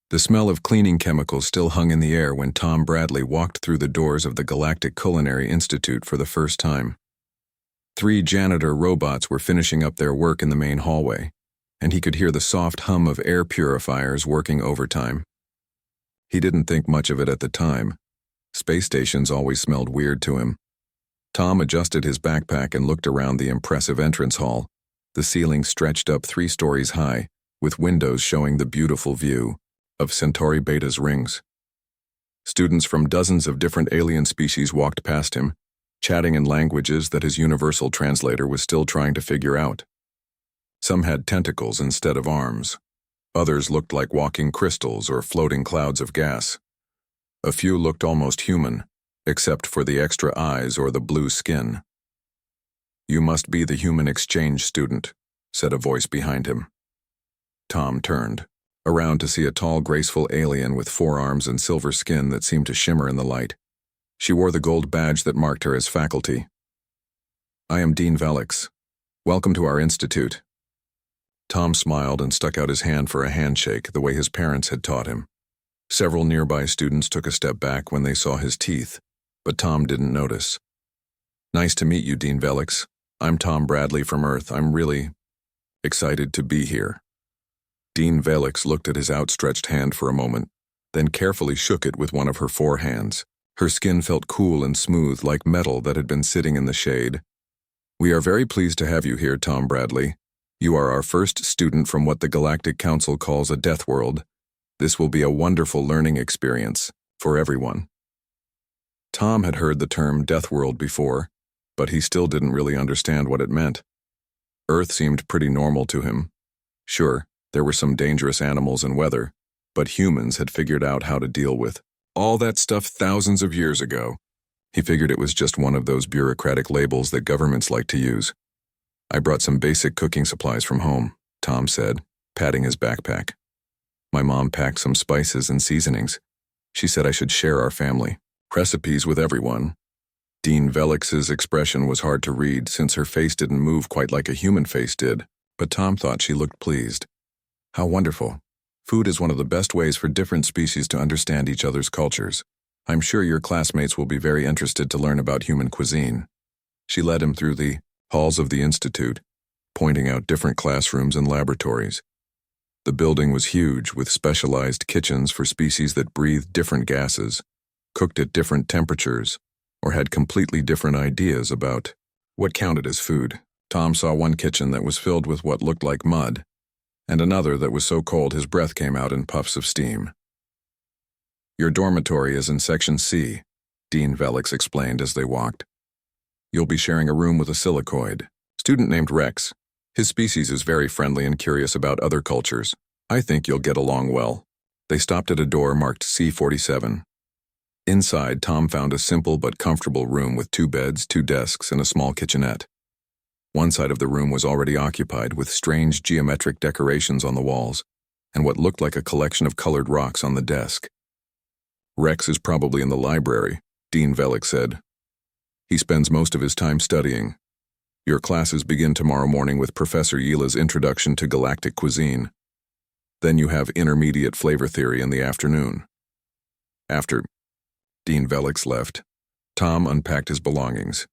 The smell of cleaning chemicals still hung in the air when Tom Bradley walked through the doors of the Galactic Culinary Institute for the first time. 3 janitor robots were finishing up their work in the main hallway, and he could hear the soft hum of air purifiers working overtime. He didn't think much of it at the time. Space stations always smelled weird to him. Tom adjusted his backpack and looked around the impressive entrance hall. The ceiling stretched up 3 stories high, with windows showing the beautiful view of Centauri Beta's rings. Students from dozens of different alien species walked past him, chatting in languages that his universal translator was still trying to figure out. Some had tentacles instead of arms. Others looked like walking crystals or floating clouds of gas. A few looked almost human, except for the extra eyes or the blue skin. "You must be the human exchange student," said a voice behind him. Tom turned around to see a tall, graceful alien with 4 arms and silver skin that seemed to shimmer in the light. She wore the gold badge that marked her as faculty. "I am Dean Velix. Welcome to our institute." Tom smiled and stuck out his hand for a handshake the way his parents had taught him. Several nearby students took a step back when they saw his teeth, but Tom didn't notice. "Nice to meet you, Dean Velix. I'm Tom Bradley from Earth. I'm really excited to be here." Dean Velix looked at his outstretched hand for a moment, then carefully shook it with one of her 4 hands. Her skin felt cool and smooth like metal that had been sitting in the shade. "We are very pleased to have you here, Tom Bradley. You are our first student from what the Galactic Council calls a deathworld. This will be a wonderful learning experience for everyone." Tom had heard the term deathworld before, but he still didn't really understand what it meant. Earth seemed pretty normal to him. Sure, there were some dangerous animals and weather, but humans had figured out how to deal with all that stuff thousands of years ago. He figured it was just one of those bureaucratic labels that governments like to use. "I brought some basic cooking supplies from home," Tom said, patting his backpack. "My mom packed some spices and seasonings. She said I should share our family recipes with everyone." Dean Velix's expression was hard to read since her face didn't move quite like a human face did, but Tom thought she looked pleased. "How wonderful. Food is one of the best ways for different species to understand each other's cultures. I'm sure your classmates will be very interested to learn about human cuisine." She led him through the halls of the institute, pointing out different classrooms and laboratories. The building was huge, with specialized kitchens for species that breathed different gases, cooked at different temperatures, or had completely different ideas about what counted as food. Tom saw one kitchen that was filled with what looked like mud, and another that was so cold his breath came out in puffs of steam. "Your dormitory is in Section C," Dean Velix explained as they walked. "You'll be sharing a room with a silicoid student named Rex. His species is very friendly and curious about other cultures. I think you'll get along well." They stopped at a door marked C47. Inside, Tom found a simple but comfortable room with 2 beds, 2 desks, and a small kitchenette. One side of the room was already occupied with strange geometric decorations on the walls and what looked like a collection of colored rocks on the desk. "Rex is probably in the library," Dean Velix said. "He spends most of his time studying. Your classes begin tomorrow morning with Professor Yila's Introduction to Galactic Cuisine. Then you have Intermediate Flavor Theory in the afternoon." After Dean Velix left, Tom unpacked his belongings.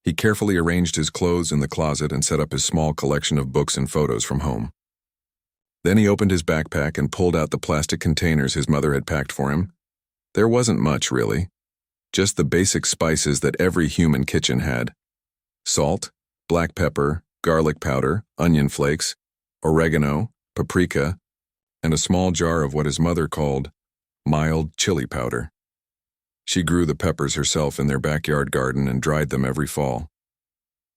He carefully arranged his clothes in the closet and set up his small collection of books and photos from home. Then he opened his backpack and pulled out the plastic containers his mother had packed for him. There wasn't much, really. Just the basic spices that every human kitchen had: salt, black pepper, garlic powder, onion flakes, oregano, paprika, and a small jar of what his mother called mild chili powder. She grew the peppers herself in their backyard garden and dried them every fall.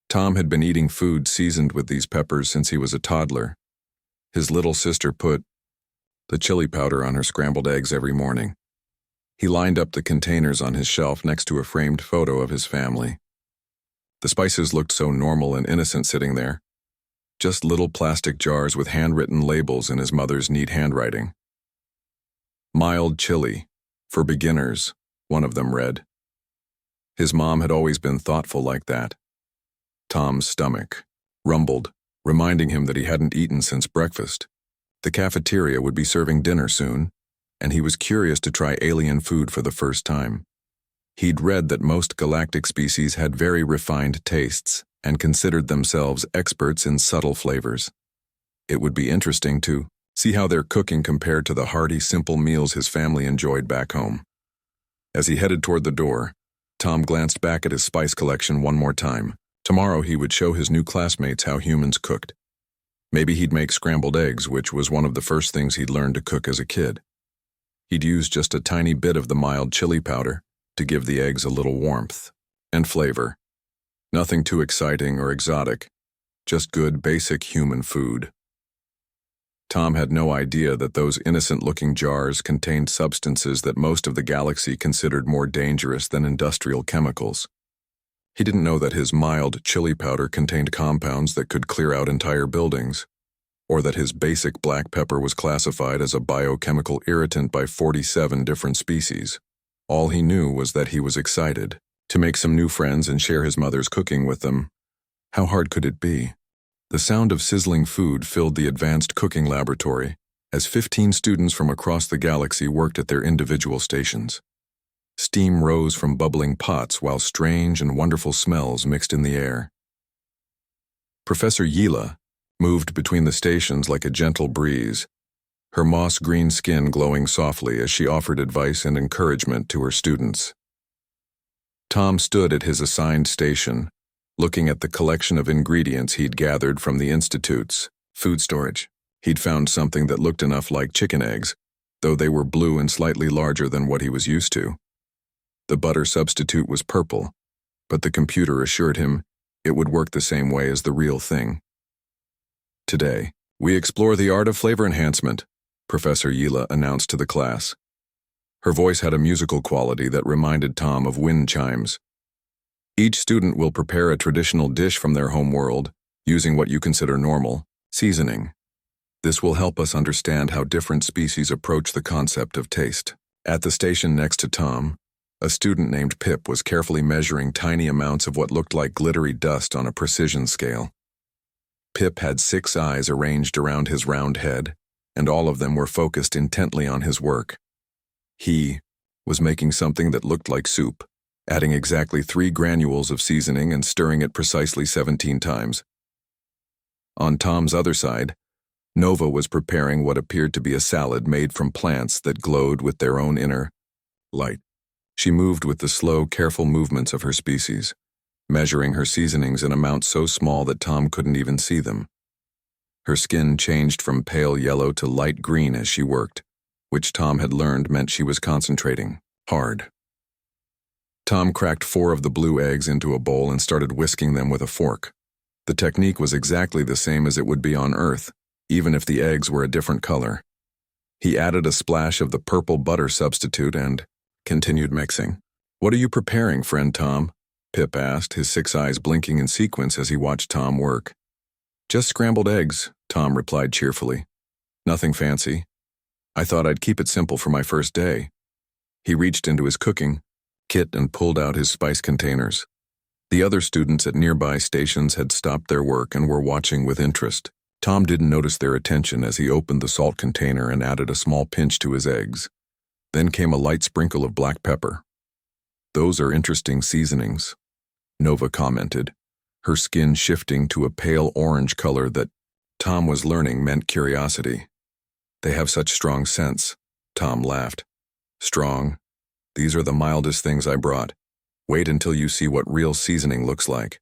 Tom had been eating food seasoned with these peppers since he was a toddler. His little sister put the chili powder on her scrambled eggs every morning. He lined up the containers on his shelf next to a framed photo of his family. The spices looked so normal and innocent sitting there. Just little plastic jars with handwritten labels in his mother's neat handwriting. "Mild chili, for beginners," one of them read. His mom had always been thoughtful like that. Tom's stomach rumbled, reminding him that he hadn't eaten since breakfast. The cafeteria would be serving dinner soon, and he was curious to try alien food for the first time. He'd read that most galactic species had very refined tastes and considered themselves experts in subtle flavors. It would be interesting to see how their cooking compared to the hearty, simple meals his family enjoyed back home. As he headed toward the door, Tom glanced back at his spice collection one more time. Tomorrow he would show his new classmates how humans cooked. Maybe he'd make scrambled eggs, which was one of the first things he'd learned to cook as a kid. He'd use just a tiny bit of the mild chili powder to give the eggs a little warmth and flavor. Nothing too exciting or exotic, just good basic human food. Tom had no idea that those innocent-looking jars contained substances that most of the galaxy considered more dangerous than industrial chemicals. He didn't know that his mild chili powder contained compounds that could clear out entire buildings, or that his basic black pepper was classified as a biochemical irritant by 47 different species. All he knew was that he was excited to make some new friends and share his mother's cooking with them. How hard could it be? The sound of sizzling food filled the advanced cooking laboratory as 15 students from across the galaxy worked at their individual stations. Steam rose from bubbling pots while strange and wonderful smells mixed in the air. Professor Yila moved between the stations like a gentle breeze, her moss-green skin glowing softly as she offered advice and encouragement to her students. Tom stood at his assigned station, looking at the collection of ingredients he'd gathered from the Institute's food storage. He'd found something that looked enough like chicken eggs, though they were blue and slightly larger than what he was used to. The butter substitute was purple, but the computer assured him it would work the same way as the real thing. Today, we explore the art of flavor enhancement, Professor Yila announced to the class. Her voice had a musical quality that reminded Tom of wind chimes. Each student will prepare a traditional dish from their home world, using what you consider normal seasoning. This will help us understand how different species approach the concept of taste. At the station next to Tom, a student named Pip was carefully measuring tiny amounts of what looked like glittery dust on a precision scale. Pip had 6 eyes arranged around his round head, and all of them were focused intently on his work. He was making something that looked like soup, adding exactly 3 granules of seasoning and stirring it precisely 17 times. On Tom's other side, Nova was preparing what appeared to be a salad made from plants that glowed with their own inner light. She moved with the slow, careful movements of her species, measuring her seasonings in amounts so small that Tom couldn't even see them. Her skin changed from pale yellow to light green as she worked, which Tom had learned meant she was concentrating hard. Tom cracked 4 of the blue eggs into a bowl and started whisking them with a fork. The technique was exactly the same as it would be on Earth, even if the eggs were a different color. He added a splash of the purple butter substitute and continued mixing. "What are you preparing, friend Tom?" Pip asked, his 6 eyes blinking in sequence as he watched Tom work. "Just scrambled eggs," Tom replied cheerfully. "Nothing fancy. I thought I'd keep it simple for my first day." He reached into his cooking kit and pulled out his spice containers. The other students at nearby stations had stopped their work and were watching with interest. Tom didn't notice their attention as he opened the salt container and added a small pinch to his eggs. Then came a light sprinkle of black pepper. "Those are interesting seasonings," Nova commented, her skin shifting to a pale orange color that Tom was learning meant curiosity. "They have such strong scents," Tom laughed. "Strong? These are the mildest things I brought. Wait until you see what real seasoning looks like."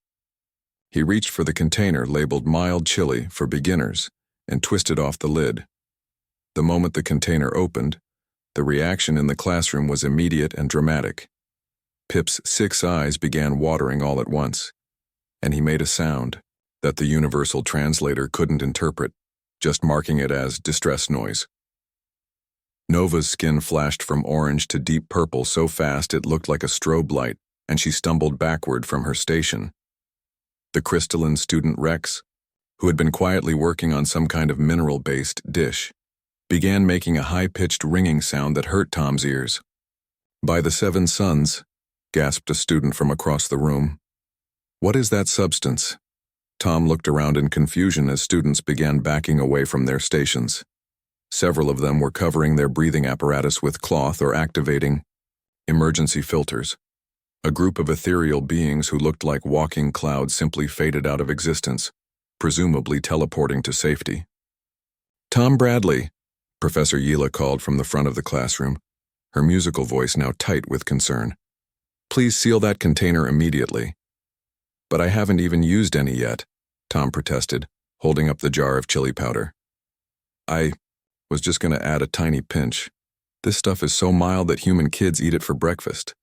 He reached for the container labeled mild chili for beginners and twisted off the lid. The moment the container opened, the reaction in the classroom was immediate and dramatic. Pip's 6 eyes began watering all at once, and he made a sound that the universal translator couldn't interpret, just marking it as distress noise. Nova's skin flashed from orange to deep purple so fast it looked like a strobe light, and she stumbled backward from her station. The crystalline student Rex, who had been quietly working on some kind of mineral-based dish, began making a high-pitched ringing sound that hurt Tom's ears. "By the 7 suns," gasped a student from across the room. "What is that substance?" Tom looked around in confusion as students began backing away from their stations. Several of them were covering their breathing apparatus with cloth or activating emergency filters. A group of ethereal beings who looked like walking clouds simply faded out of existence, presumably teleporting to safety. "Tom Bradley," Professor Yila called from the front of the classroom, her musical voice now tight with concern. "Please seal that container immediately." "But I haven't even used any yet," Tom protested, holding up the jar of chili powder. "I was just going to add a tiny pinch. This stuff is so mild that human kids eat it for breakfast."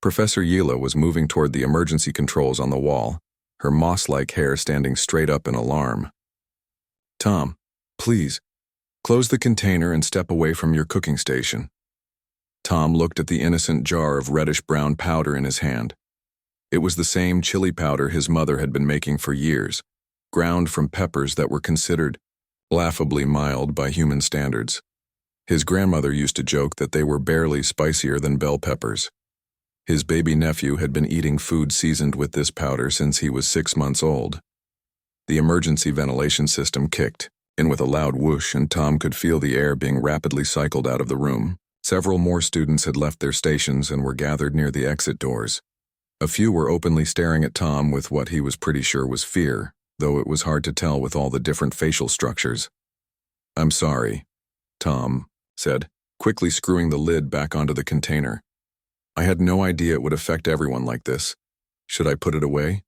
Professor Yila was moving toward the emergency controls on the wall, her moss-like hair standing straight up in alarm. "Tom, please, close the container and step away from your cooking station." Tom looked at the innocent jar of reddish-brown powder in his hand. It was the same chili powder his mother had been making for years, ground from peppers that were considered laughably mild by human standards. His grandmother used to joke that they were barely spicier than bell peppers. His baby nephew had been eating food seasoned with this powder since he was 6 months old. The emergency ventilation system kicked in with a loud whoosh, and Tom could feel the air being rapidly cycled out of the room. Several more students had left their stations and were gathered near the exit doors. A few were openly staring at Tom with what he was pretty sure was fear, though it was hard to tell with all the different facial structures. "I'm sorry," Tom said, quickly screwing the lid back onto the container. "I had no idea it would affect everyone like this. Should I put it away?"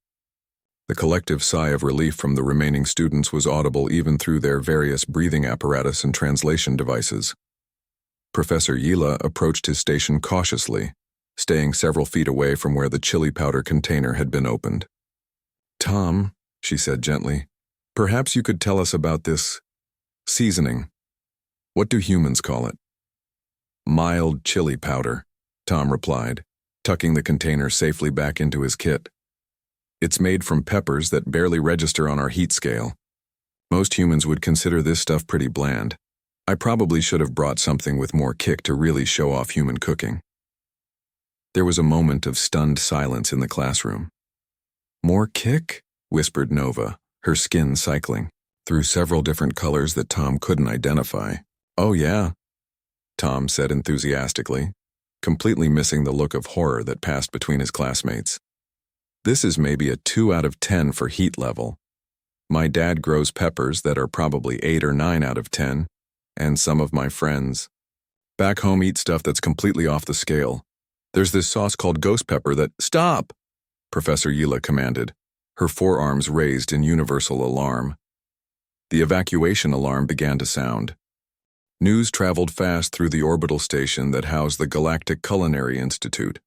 The collective sigh of relief from the remaining students was audible even through their various breathing apparatus and translation devices. Professor Yila approached his station cautiously, staying several feet away from where the chili powder container had been opened. "Tom," she said gently, "perhaps you could tell us about this seasoning. What do humans call it?" "Mild chili powder," Tom replied, tucking the container safely back into his kit. "It's made from peppers that barely register on our heat scale. Most humans would consider this stuff pretty bland. I probably should have brought something with more kick to really show off human cooking." There was a moment of stunned silence in the classroom. "More kick?" whispered Nova, her skin cycling through several different colors that Tom couldn't identify. "Oh yeah," Tom said enthusiastically, completely missing the look of horror that passed between his classmates. "This is maybe a 2 out of 10 for heat level. My dad grows peppers that are probably 8 or 9 out of 10, and some of my friends back home eat stuff that's completely off the scale. There's this sauce called ghost pepper that—" "Stop!" Professor Yila commanded, her forearms raised in universal alarm. The evacuation alarm began to sound. News traveled fast through the orbital station that housed the Galactic Culinary Institute.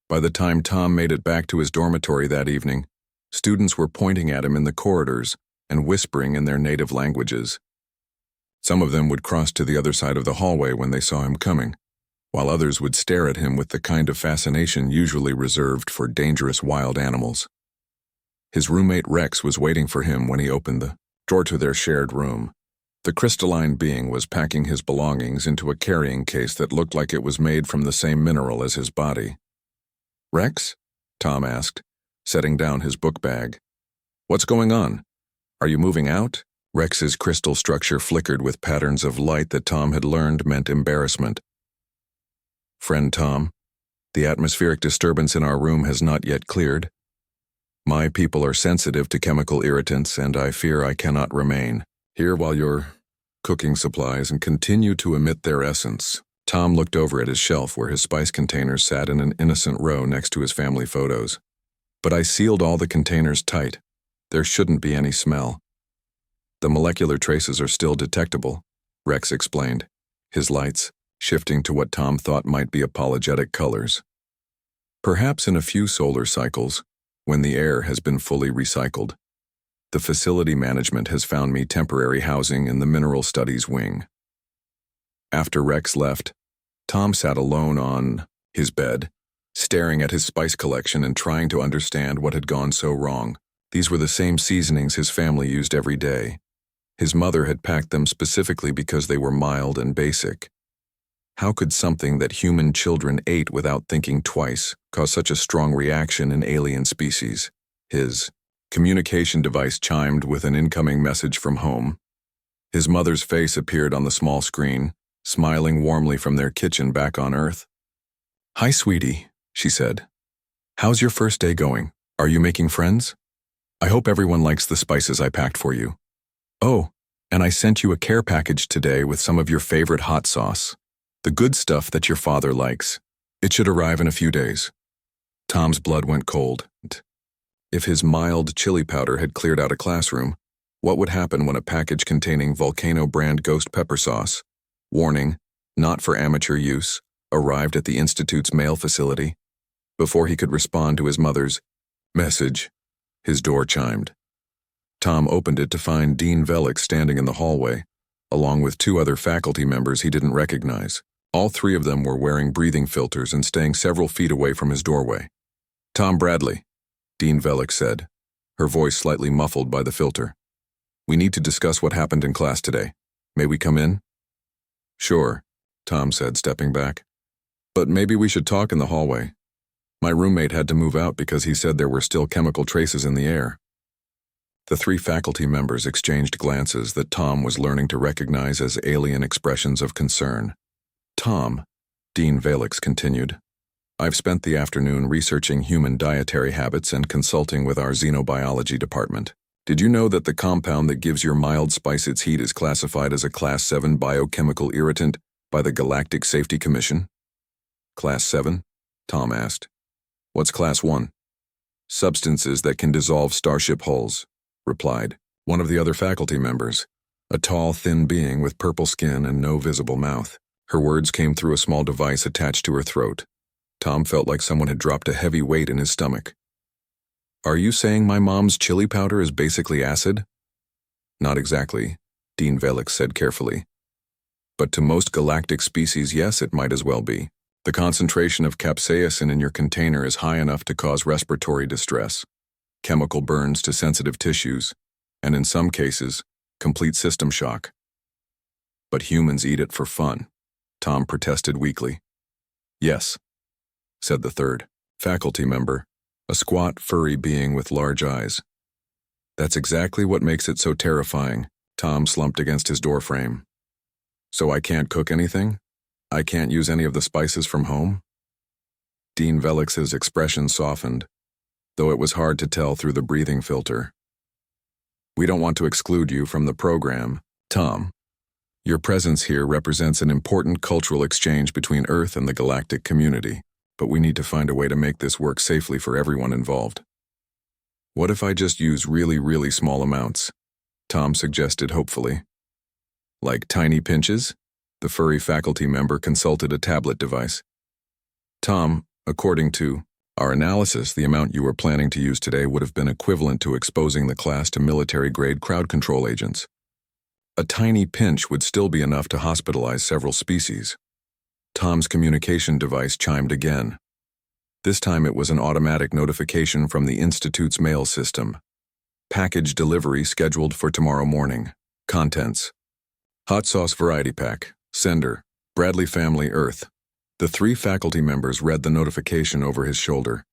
By the time Tom made it back to his dormitory that evening, students were pointing at him in the corridors and whispering in their native languages. Some of them would cross to the other side of the hallway when they saw him coming, while others would stare at him with the kind of fascination usually reserved for dangerous wild animals. His roommate Rex was waiting for him when he opened the door to their shared room. The crystalline being was packing his belongings into a carrying case that looked like it was made from the same mineral as his body. "Rex?" Tom asked, setting down his book bag. "What's going on? Are you moving out?" Rex's crystal structure flickered with patterns of light that Tom had learned meant embarrassment. "Friend Tom, the atmospheric disturbance in our room has not yet cleared. My people are sensitive to chemical irritants, and I fear I cannot remain here while your cooking supplies and continue to emit their essence." Tom looked over at his shelf where his spice containers sat in an innocent row next to his family photos. "But I sealed all the containers tight. There shouldn't be any smell." "The molecular traces are still detectable," Rex explained, his lights shifting to what Tom thought might be apologetic colors. "Perhaps in a few solar cycles, when the air has been fully recycled. The facility management has found me temporary housing in the Mineral Studies wing." After Rex left, Tom sat alone on his bed, staring at his spice collection and trying to understand what had gone so wrong. These were the same seasonings his family used every day. His mother had packed them specifically because they were mild and basic. How could something that human children ate without thinking twice cause such a strong reaction in alien species? His communication device chimed with an incoming message from home. His mother's face appeared on the small screen, smiling warmly from their kitchen back on Earth. "Hi, sweetie," she said. "How's your first day going? Are you making friends? I hope everyone likes the spices I packed for you. Oh, and I sent you a care package today with some of your favorite hot sauce. The good stuff that your father likes. It should arrive in a few days." Tom's blood went cold. If his mild chili powder had cleared out a classroom, what would happen when a package containing Volcano brand ghost pepper sauce, warning, not for amateur use, arrived at the Institute's mail facility? Before he could respond to his mother's message, his door chimed. Tom opened it to find Dean Velix standing in the hallway, along with two other faculty members he didn't recognize. All three of them were wearing breathing filters and staying several feet away from his doorway. "Tom Bradley," Dean Velix said, her voice slightly muffled by the filter. "We need to discuss what happened in class today. May we come in?" "Sure," Tom said, stepping back. "But maybe we should talk in the hallway. My roommate had to move out because he said there were still chemical traces in the air." The three faculty members exchanged glances that Tom was learning to recognize as alien expressions of concern. "Tom," Dean Velix continued, "I've spent the afternoon researching human dietary habits and consulting with our xenobiology department. Did you know that the compound that gives your mild spice its heat is classified as a Class 7 biochemical irritant by the Galactic Safety Commission?" "Class 7? Tom asked. "What's Class 1? "Substances that can dissolve starship hulls," replied one of the other faculty members, a tall, thin being with purple skin and no visible mouth. Her words came through a small device attached to her throat. Tom felt like someone had dropped a heavy weight in his stomach. "Are you saying my mom's chili powder is basically acid?" "Not exactly," Dean Velix said carefully. "But to most galactic species, yes, it might as well be. The concentration of capsaicin in your container is high enough to cause respiratory distress, chemical burns to sensitive tissues, and in some cases, complete system shock. But humans eat it for fun," Tom protested weakly. "Yes," said the third faculty member, a squat, furry being with large eyes. "That's exactly what makes it so terrifying." Tom slumped against his doorframe. "So I can't cook anything? I can't use any of the spices from home?" Dean Velix's expression softened, though it was hard to tell through the breathing filter. "We don't want to exclude you from the program, Tom. Your presence here represents an important cultural exchange between Earth and the galactic community, but we need to find a way to make this work safely for everyone involved." "What if I just use really, really small amounts?" Tom suggested hopefully. "Like tiny pinches?" The furry faculty member consulted a tablet device. "Tom, according to our analysis, the amount you were planning to use today would have been equivalent to exposing the class to military-grade crowd control agents. A tiny pinch would still be enough to hospitalize several species." Tom's communication device chimed again. This time it was an automatic notification from the Institute's mail system. "Package delivery scheduled for tomorrow morning. Contents: hot sauce variety pack. Sender: Bradley Family, Earth." The three faculty members read the notification over his shoulder.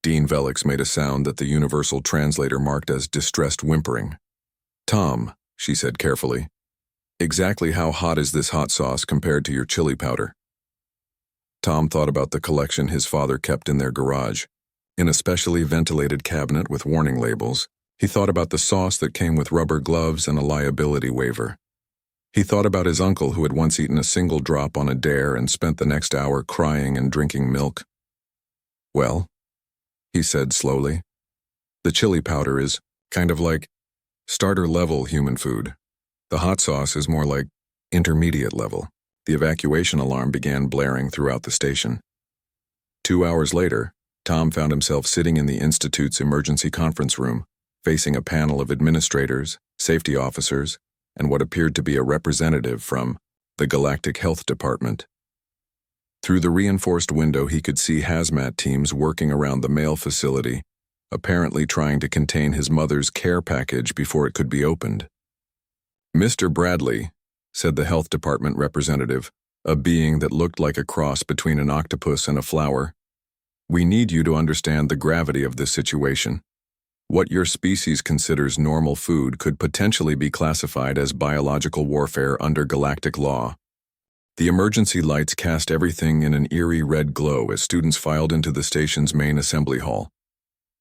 Dean Velix made a sound that the universal translator marked as distressed whimpering. "Tom," she said carefully, "exactly how hot is this hot sauce compared to your chili powder?" Tom thought about the collection his father kept in their garage. In a specially ventilated cabinet with warning labels, he thought about the sauce that came with rubber gloves and a liability waiver. He thought about his uncle who had once eaten a single drop on a dare and spent the next hour crying and drinking milk. "Well," he said slowly, "the chili powder is kind of like starter-level human food. The hot sauce is more like intermediate level." The evacuation alarm began blaring throughout the station. 2 hours later, Tom found himself sitting in the Institute's emergency conference room, facing a panel of administrators, safety officers, and what appeared to be a representative from the Galactic Health Department. Through the reinforced window he could see hazmat teams working around the mail facility, apparently trying to contain his mother's care package before it could be opened. "Mr. Bradley," said the health department representative, a being that looked like a cross between an octopus and a flower, "we need you to understand the gravity of this situation. What your species considers normal food could potentially be classified as biological warfare under galactic law. The emergency lights cast everything in an eerie red glow as students filed into the station's main assembly hall.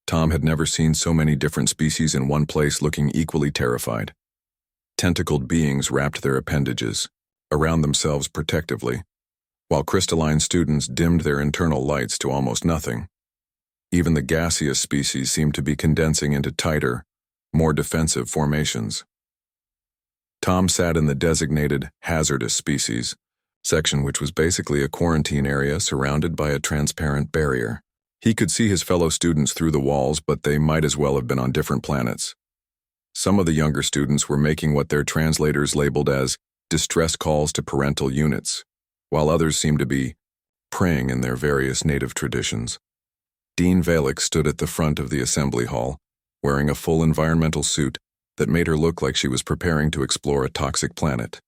Tom had never seen so many different species in one place looking equally terrified. Tentacled beings wrapped their appendages around themselves protectively, while crystalline students dimmed their internal lights to almost nothing. Even the gaseous species seemed to be condensing into tighter, more defensive formations. Tom sat in the designated hazardous species section, which was basically a quarantine area surrounded by a transparent barrier. He could see his fellow students through the walls, but they might as well have been on different planets. Some of the younger students were making what their translators labeled as distress calls to parental units, while others seemed to be praying in their various native traditions. Dean Valix stood at the front of the assembly hall, wearing a full environmental suit that made her look like she was preparing to explore a toxic planet.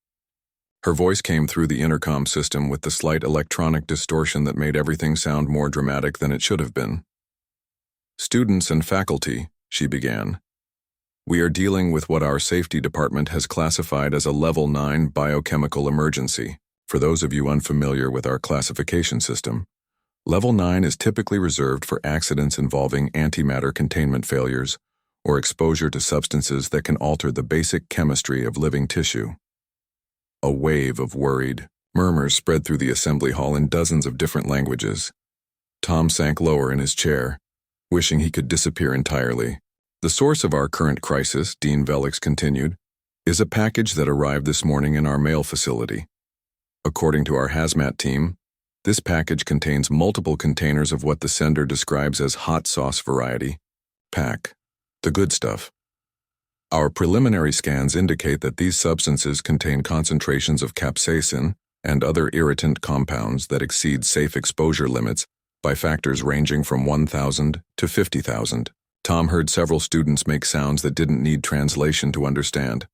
Her voice came through the intercom system with the slight electronic distortion that made everything sound more dramatic than it should have been. "Students and faculty," she began, "we are dealing with what our safety department has classified as a Level 9 biochemical emergency. For those of you unfamiliar with our classification system, Level 9 is typically reserved for accidents involving antimatter containment failures or exposure to substances that can alter the basic chemistry of living tissue." A wave of worried murmurs spread through the assembly hall in dozens of different languages. Tom sank lower in his chair, wishing he could disappear entirely. "The source of our current crisis," Dean Velix continued, "is a package that arrived this morning in our mail facility. According to our hazmat team, this package contains multiple containers of what the sender describes as hot sauce variety, pack, the good stuff. Our preliminary scans indicate that these substances contain concentrations of capsaicin and other irritant compounds that exceed safe exposure limits by factors ranging from 1,000 to 50,000. Tom heard several students make sounds that didn't need translation to understand.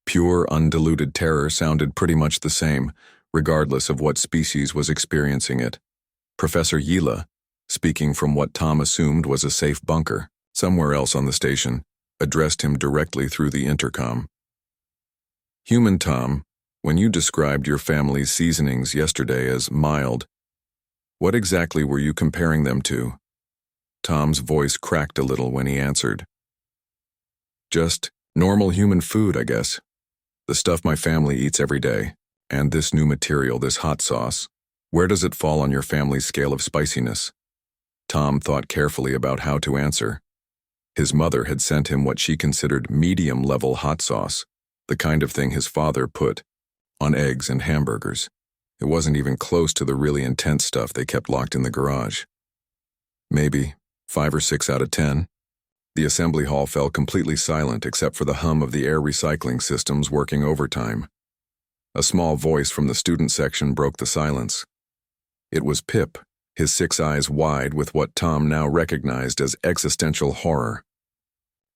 Pure, undiluted terror sounded pretty much the same, regardless of what species was experiencing it. Professor Yila, speaking from what Tom assumed was a safe bunker somewhere else on the station, addressed him directly through the intercom. "Human Tom, when you described your family's seasonings yesterday as mild, what exactly were you comparing them to?" Tom's voice cracked a little when he answered. "Just normal human food, I guess. The stuff my family eats every day. And this new material, this hot sauce, where does it fall on your family's scale of spiciness?" Tom thought carefully about how to answer. His mother had sent him what she considered medium-level hot sauce, the kind of thing his father put on eggs and hamburgers. It wasn't even close to the really intense stuff they kept locked in the garage. "Maybe 5 or 6 out of 10. The assembly hall fell completely silent except for the hum of the air recycling systems working overtime. A small voice from the student section broke the silence. It was Pip, his 6 eyes wide with what Tom now recognized as existential horror.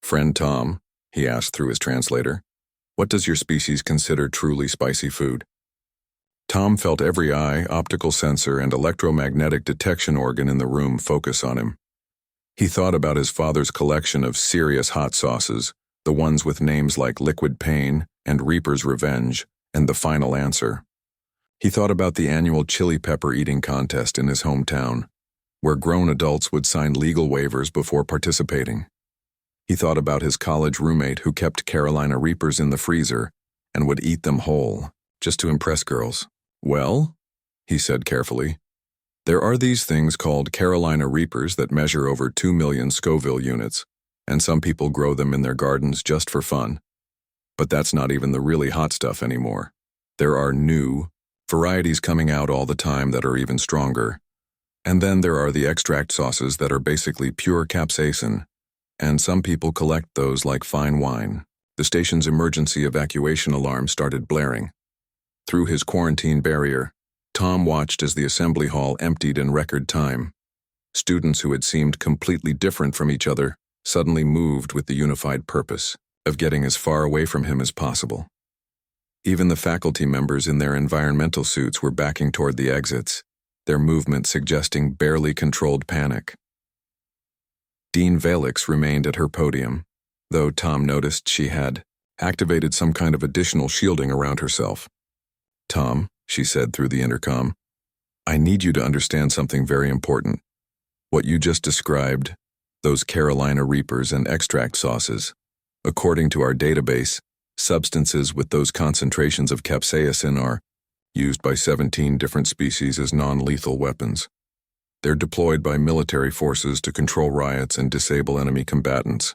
"Friend Tom," he asked through his translator, "what does your species consider truly spicy food?" Tom felt every eye, optical sensor, and electromagnetic detection organ in the room focus on him. He thought about his father's collection of serious hot sauces, the ones with names like Liquid Pain and Reaper's Revenge, and The Final Answer. He thought about the annual chili pepper eating contest in his hometown, where grown adults would sign legal waivers before participating. He thought about his college roommate who kept Carolina Reapers in the freezer and would eat them whole, just to impress girls. "Well," he said carefully, "there are these things called Carolina Reapers that measure over 2 million Scoville units, and some people grow them in their gardens just for fun. But that's not even the really hot stuff anymore. There are new varieties coming out all the time that are even stronger. And then there are the extract sauces that are basically pure capsaicin, and some people collect those like fine wine." The station's emergency evacuation alarm started blaring. Through his quarantine barrier, Tom watched as the assembly hall emptied in record time. Students who had seemed completely different from each other suddenly moved with the unified purpose of getting as far away from him as possible. Even the faculty members in their environmental suits were backing toward the exits, their movement suggesting barely controlled panic. Dean Valix remained at her podium, though Tom noticed she had activated some kind of additional shielding around herself. "Tom," she said through the intercom, "I need you to understand something very important. What you just described, those Carolina Reapers and extract sauces, according to our database, substances with those concentrations of capsaicin are used by 17 different species as non-lethal weapons. They're deployed by military forces to control riots and disable enemy combatants.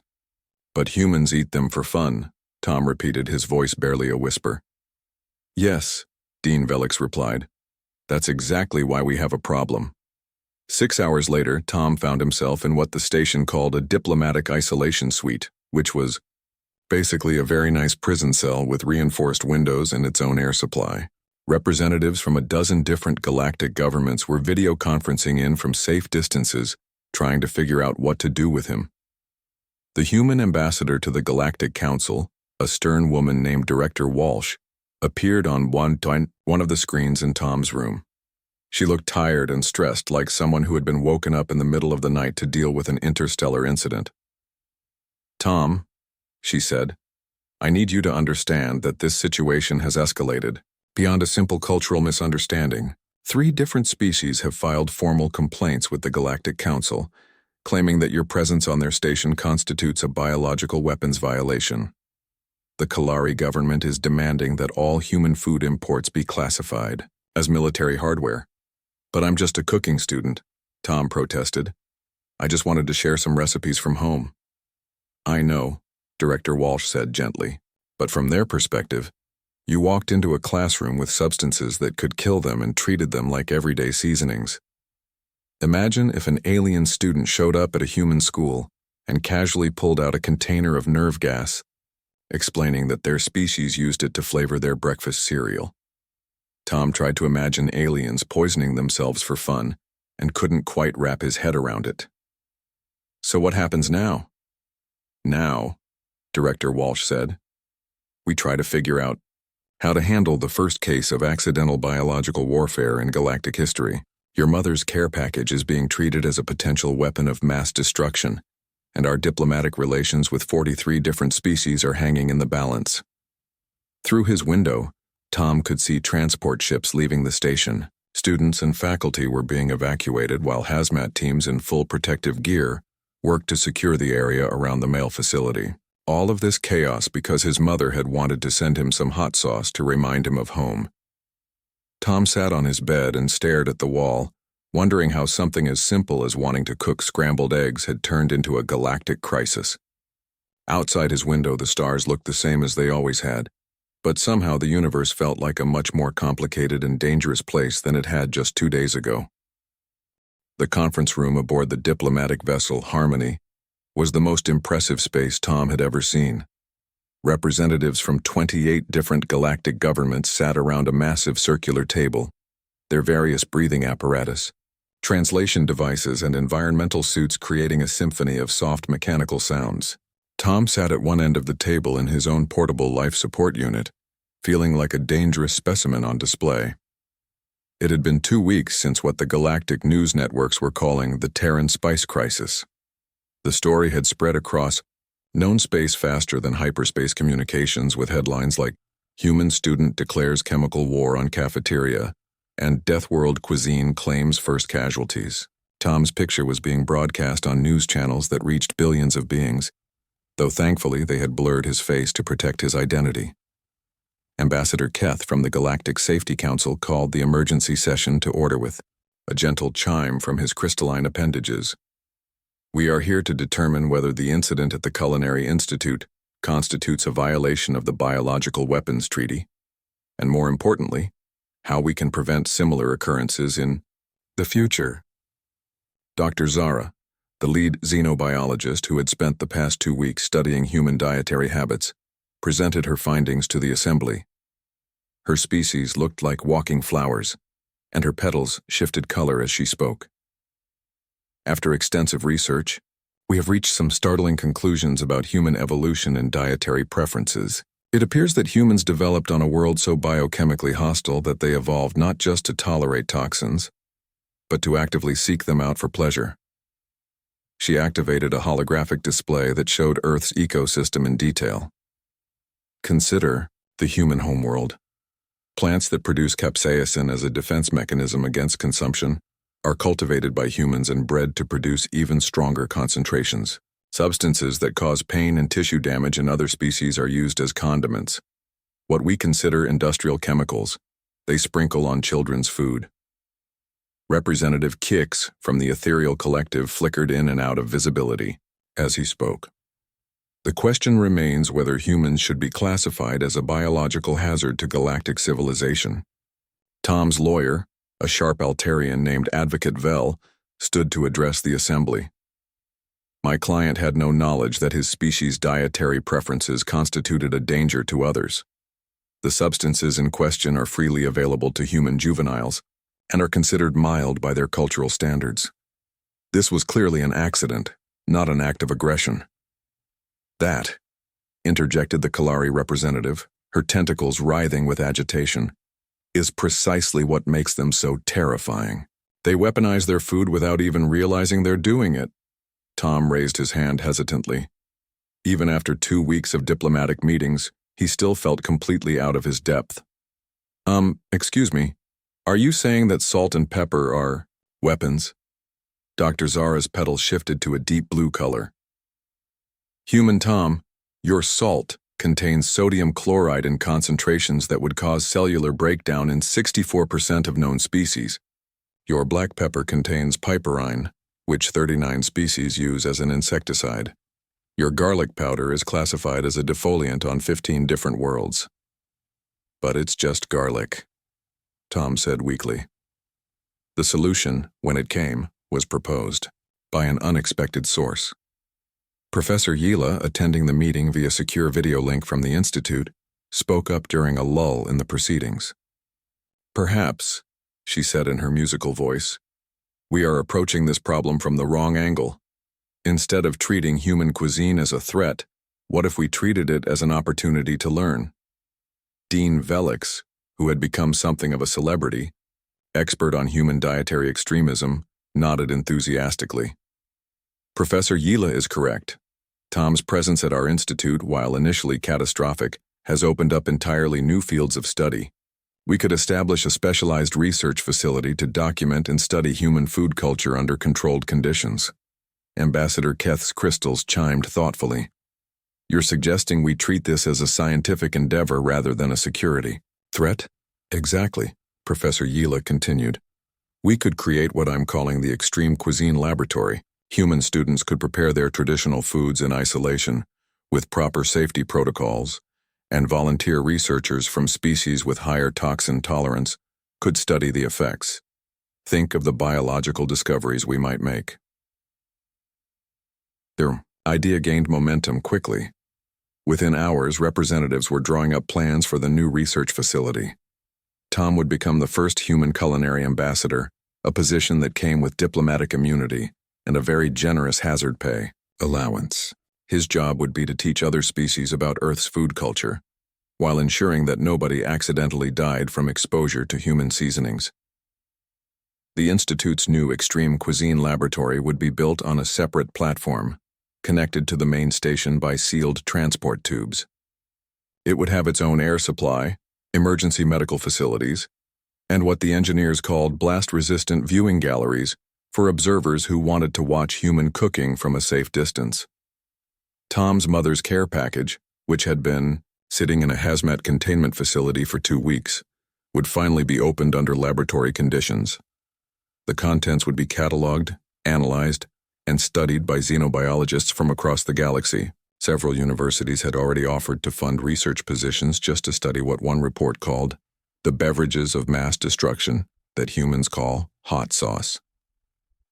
But humans eat them for fun," Tom repeated, his voice barely a whisper. "Yes," Dean Velix replied. "That's exactly why we have a problem." 6 hours later, Tom found himself in what the station called a diplomatic isolation suite, which was basically a very nice prison cell with reinforced windows and its own air supply. Representatives from a dozen different galactic governments were video conferencing in from safe distances, trying to figure out what to do with him. The human ambassador to the Galactic Council, a stern woman named Director Walsh, appeared on one of the screens in Tom's room. She looked tired and stressed, like someone who had been woken up in the middle of the night to deal with an interstellar incident. "Tom," she said, "I need you to understand that this situation has escalated beyond a simple cultural misunderstanding. 3 different species have filed formal complaints with the Galactic Council, claiming that your presence on their station constitutes a biological weapons violation. The Kalari government is demanding that all human food imports be classified as military hardware." "But I'm just a cooking student," Tom protested. "I just wanted to share some recipes from home." "I know," Director Walsh said gently, "but from their perspective, you walked into a classroom with substances that could kill them and treated them like everyday seasonings. Imagine if an alien student showed up at a human school and casually pulled out a container of nerve gas, explaining that their species used it to flavor their breakfast cereal." Tom tried to imagine aliens poisoning themselves for fun and couldn't quite wrap his head around it. "So what happens now?" "Now," Director Walsh said, "we try to figure out how to handle the first case of accidental biological warfare in galactic history. Your mother's care package is being treated as a potential weapon of mass destruction, and our diplomatic relations with 43 different species are hanging in the balance." Through his window, Tom could see transport ships leaving the station. Students and faculty were being evacuated while hazmat teams in full protective gear worked to secure the area around the mail facility. All of this chaos because his mother had wanted to send him some hot sauce to remind him of home. Tom sat on his bed and stared at the wall, wondering how something as simple as wanting to cook scrambled eggs had turned into a galactic crisis. Outside his window, the stars looked the same as they always had, but somehow the universe felt like a much more complicated and dangerous place than it had just 2 days ago. The conference room aboard the diplomatic vessel Harmony was the most impressive space Tom had ever seen. Representatives from 28 different galactic governments sat around a massive circular table, their various breathing apparatus, translation devices, and environmental suits creating a symphony of soft mechanical sounds. Tom sat at one end of the table in his own portable life support unit, feeling like a dangerous specimen on display. It had been 2 weeks since what the galactic news networks were calling the Terran Spice Crisis. The story had spread across known space faster than hyperspace communications, with headlines like "Human Student Declares Chemical War on Cafeteria" and "Deathworld Cuisine Claims First Casualties." Tom's picture was being broadcast on news channels that reached billions of beings, though thankfully they had blurred his face to protect his identity. Ambassador Keth from the Galactic Safety Council called the emergency session to order with a gentle chime from his crystalline appendages. "We are here to determine whether the incident at the Culinary Institute constitutes a violation of the Biological Weapons Treaty, and more importantly, how we can prevent similar occurrences in the future." Dr. Zara, the lead xenobiologist who had spent the past 2 weeks studying human dietary habits, presented her findings to the assembly. Her species looked like walking flowers, and her petals shifted color as she spoke. "After extensive research, we have reached some startling conclusions about human evolution and dietary preferences. It appears that humans developed on a world so biochemically hostile that they evolved not just to tolerate toxins, but to actively seek them out for pleasure. She activated a holographic display that showed Earth's ecosystem in detail. Consider the human homeworld. Plants that produce capsaicin as a defense mechanism against consumption are cultivated by humans and bred to produce even stronger concentrations. Substances that cause pain and tissue damage in other species are used as condiments. What we consider industrial chemicals, they sprinkle on children's food. Representative kicks from the ethereal collective flickered in and out of visibility as he spoke. The question remains whether humans should be classified as a biological hazard to galactic civilization. Tom's lawyer, a sharp Altarian named Advocate Vel, stood to address the assembly. My client had no knowledge that his species' dietary preferences constituted a danger to others. The substances in question are freely available to human juveniles and are considered mild by their cultural standards. This was clearly an accident, not an act of aggression. That, interjected the Kalari representative, her tentacles writhing with agitation, is precisely what makes them so terrifying. They weaponize their food without even realizing they're doing it. Tom raised his hand hesitantly. Even after 2 weeks of diplomatic meetings, he still felt completely out of his depth. Excuse me, are you saying that salt and pepper are weapons? Dr. Zara's petals shifted to a deep blue color. Human Tom, your salt contains sodium chloride in concentrations that would cause cellular breakdown in 64% of known species. Your black pepper contains piperine, which 39 species use as an insecticide. Your garlic powder is classified as a defoliant on 15 different worlds. But it's just garlic, Tom said weakly. The solution, when it came, was proposed by an unexpected source. Professor Yila, attending the meeting via secure video link from the Institute, spoke up during a lull in the proceedings. Perhaps, she said in her musical voice, we are approaching this problem from the wrong angle. Instead of treating human cuisine as a threat, what if we treated it as an opportunity to learn? Dean Velix, who had become something of a celebrity, expert on human dietary extremism, nodded enthusiastically. Professor Yila is correct. Tom's presence at our institute, while initially catastrophic, has opened up entirely new fields of study. We could establish a specialized research facility to document and study human food culture under controlled conditions. Ambassador Keth's crystals chimed thoughtfully. You're suggesting we treat this as a scientific endeavor rather than a security threat? Exactly, Professor Yila continued. We could create what I'm calling the Extreme Cuisine Laboratory. Human students could prepare their traditional foods in isolation, with proper safety protocols, and volunteer researchers from species with higher toxin tolerance could study the effects. Think of the biological discoveries we might make. Their idea gained momentum quickly. Within hours, representatives were drawing up plans for the new research facility. Tom would become the first human culinary ambassador, a position that came with diplomatic immunity and a very generous hazard pay allowance. His job would be to teach other species about Earth's food culture, while ensuring that nobody accidentally died from exposure to human seasonings. The Institute's new Extreme Cuisine Laboratory would be built on a separate platform, connected to the main station by sealed transport tubes. It would have its own air supply, emergency medical facilities, and what the engineers called blast-resistant viewing galleries for observers who wanted to watch human cooking from a safe distance. Tom's mother's care package, which had been sitting in a hazmat containment facility for 2 weeks, would finally be opened under laboratory conditions. The contents would be cataloged, analyzed, and studied by xenobiologists from across the galaxy. Several universities had already offered to fund research positions just to study what one report called the beverages of mass destruction that humans call hot sauce.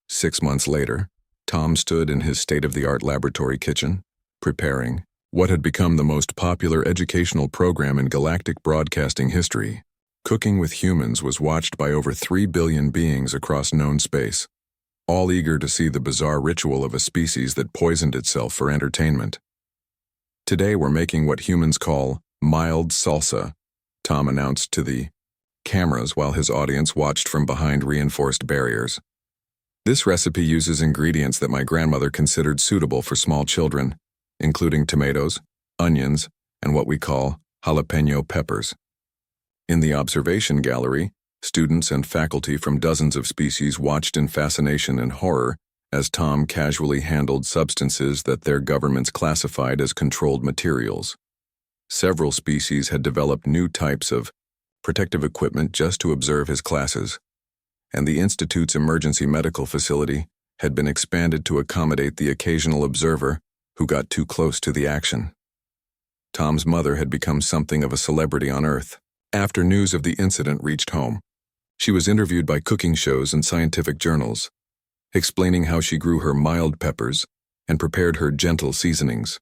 6 months later, Tom stood in his state-of-the-art laboratory kitchen, preparing what had become the most popular educational program in galactic broadcasting history. Cooking with Humans was watched by over 3 billion beings across known space, all eager to see the bizarre ritual of a species that poisoned itself for entertainment. Today we're making what humans call mild salsa, Tom announced to the cameras while his audience watched from behind reinforced barriers. This recipe uses ingredients that my grandmother considered suitable for small children, including tomatoes, onions, and what we call jalapeno peppers. In the observation gallery, students and faculty from dozens of species watched in fascination and horror as Tom casually handled substances that their governments classified as controlled materials. Several species had developed new types of protective equipment just to observe his classes, and the Institute's emergency medical facility had been expanded to accommodate the occasional observer who got too close to the action. Tom's mother had become something of a celebrity on Earth. After news of the incident reached home, she was interviewed by cooking shows and scientific journals, explaining how she grew her mild peppers and prepared her gentle seasonings.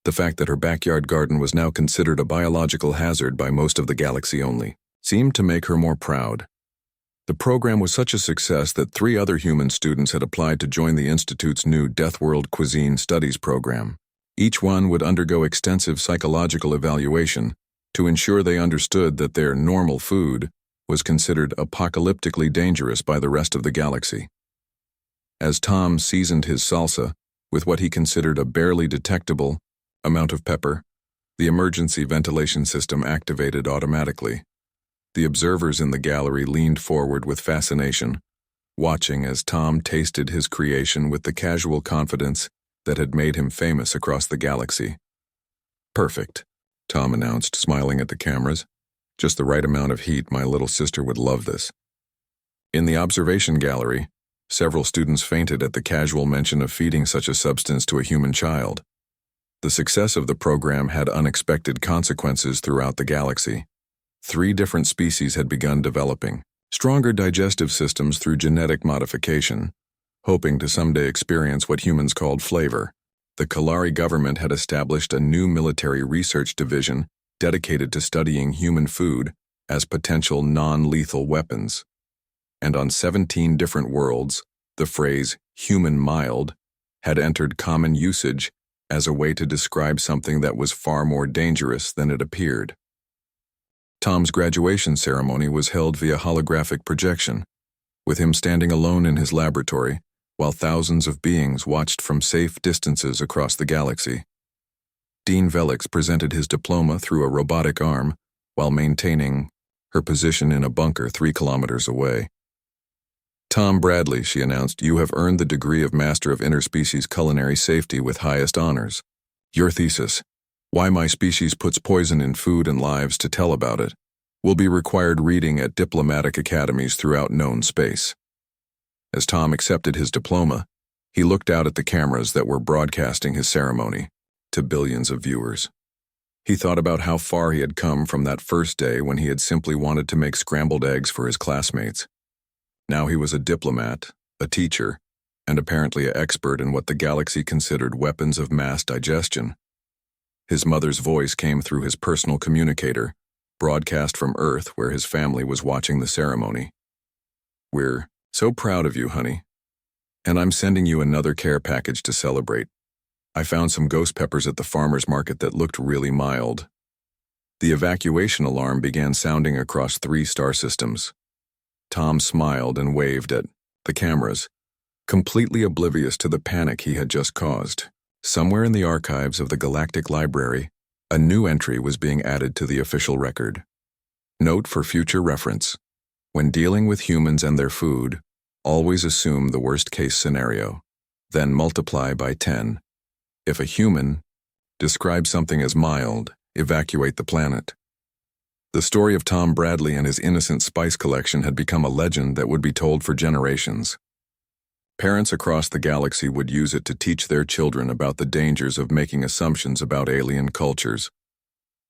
The fact that her backyard garden was now considered a biological hazard by most of the galaxy only seemed to make her more proud. The program was such a success that 3 other human students had applied to join the Institute's new Deathworld Cuisine Studies program. Each one would undergo extensive psychological evaluation to ensure they understood that their normal food was considered apocalyptically dangerous by the rest of the galaxy. As Tom seasoned his salsa with what he considered a barely detectable amount of pepper, the emergency ventilation system activated automatically. The observers in the gallery leaned forward with fascination, watching as Tom tasted his creation with the casual confidence that had made him famous across the galaxy. "Perfect," Tom announced, smiling at the cameras. "Just the right amount of heat. My little sister would love this." In the observation gallery, several students fainted at the casual mention of feeding such a substance to a human child. The success of the program had unexpected consequences throughout the galaxy. 3 different species had begun developing stronger digestive systems through genetic modification, hoping to someday experience what humans called flavor. The Kalari government had established a new military research division dedicated to studying human food as potential non-lethal weapons. And on 17 different worlds, the phrase human mild had entered common usage as a way to describe something that was far more dangerous than it appeared. Tom's graduation ceremony was held via holographic projection, with him standing alone in his laboratory while thousands of beings watched from safe distances across the galaxy. Dean Velix presented his diploma through a robotic arm while maintaining her position in a bunker 3 kilometers away. "Tom Bradley," she announced, "you have earned the degree of Master of Interspecies Culinary Safety with highest honors. Your thesis, Why My Species Puts Poison in Food and Lives to Tell About It, will be required reading at diplomatic academies throughout known space." As Tom accepted his diploma, he looked out at the cameras that were broadcasting his ceremony to billions of viewers. He thought about how far he had come from that first day when he had simply wanted to make scrambled eggs for his classmates. Now he was a diplomat, a teacher, and apparently an expert in what the galaxy considered weapons of mass digestion. His mother's voice came through his personal communicator, broadcast from Earth where his family was watching the ceremony. "We're so proud of you, honey. And I'm sending you another care package to celebrate. I found some ghost peppers at the farmer's market that looked really mild." The evacuation alarm began sounding across 3 star systems. Tom smiled and waved at the cameras, completely oblivious to the panic he had just caused. Somewhere in the archives of the Galactic Library, a new entry was being added to the official record. Note for future reference: when dealing with humans and their food, always assume the worst-case scenario, then multiply by 10. If a human describes something as mild, evacuate the planet. The story of Tom Bradley and his innocent spice collection had become a legend that would be told for generations. Parents across the galaxy would use it to teach their children about the dangers of making assumptions about alien cultures.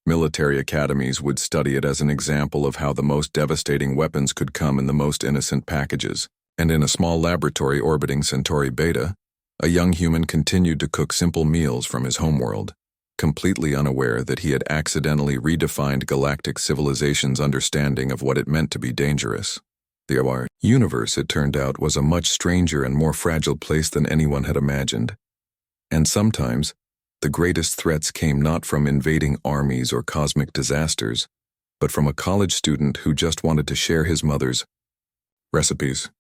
Military academies would study it as an example of how the most devastating weapons could come in the most innocent packages. And in a small laboratory orbiting Centauri Beta, a young human continued to cook simple meals from his homeworld, completely unaware that he had accidentally redefined galactic civilization's understanding of what it meant to be dangerous. The universe, it turned out, was a much stranger and more fragile place than anyone had imagined. And sometimes, the greatest threats came not from invading armies or cosmic disasters, but from a college student who just wanted to share his mother's recipes.